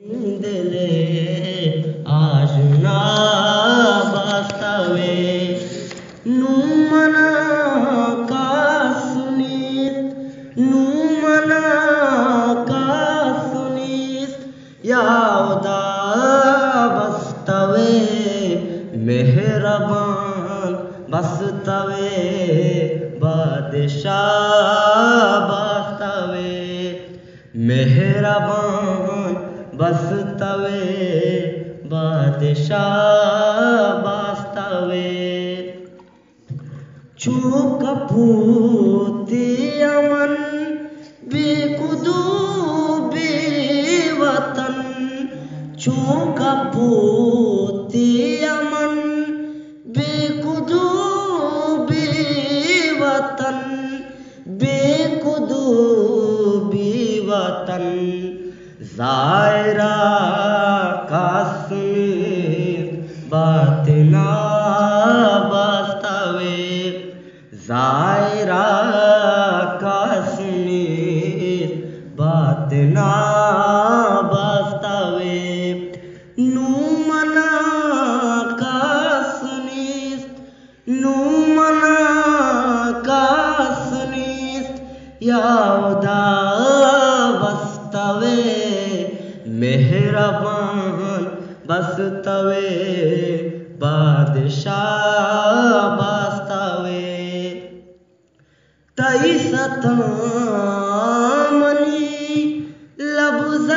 दिले आशना वास्तवे नुमना का सुनीत नुमना का सुनीत यावदा बस्तवे मेहरबान बस्तवे बादशाह बस्तवे मेहरबान बस्तवे बादशाह बस्तवे चूक फूती अमन बेकुदू बेवतन चूक फूती अमन बेकुदू बेवतन बेकुदू बेवतन ज़ायरा काश्मीर बातना वास्तवे ज़ायरा काश्मीर बातना वास्तवे नुमना काश्मीर नुमना काश्मीर यावदा बस्तवे मेहरबान बस्तवे बादशाह बस्तवे तईसता मनी लबुज़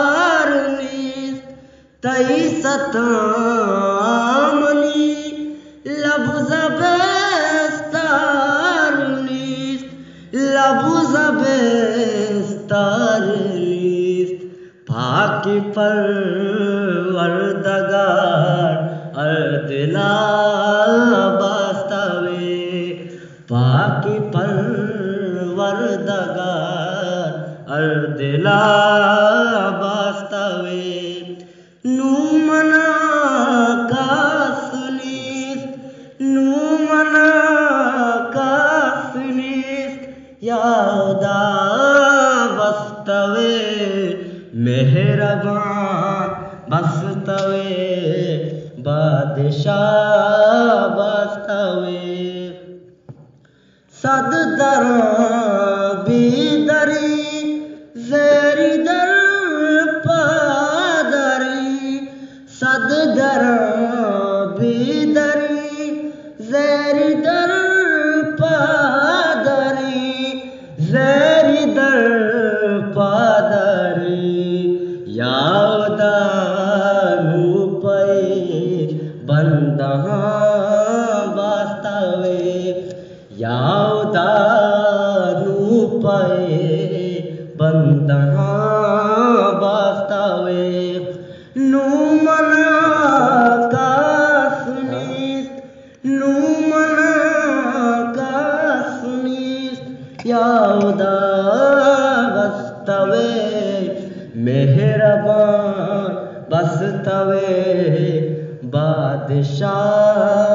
बेस्तारनीस तईसता मनी लबुज़ बेस्तारनीस लबुज़ बेस्तारनीस पाकी परवरदिगार अर्दिला बस्तवे पाकी परवरदिगार अर्दिला बस्तवे नुमना का सुनीस नुमना का सुनीस यावदा बस्तवे मेहरबान बस्तवे बादशाह बस्तवे सददर बीदरी ज़ेरी दर पादरी सददर बीदरी ज़ेरी दर पादरी ज़ेरी दर पादरी यावदा नूपै बंदहा वास्तवे यावदा नूपै बंदहा वास्तवे नुमना का सुनीस नुमना का सुनीस यावदा बस्तवे मेहरबान बस्तवे बादशाह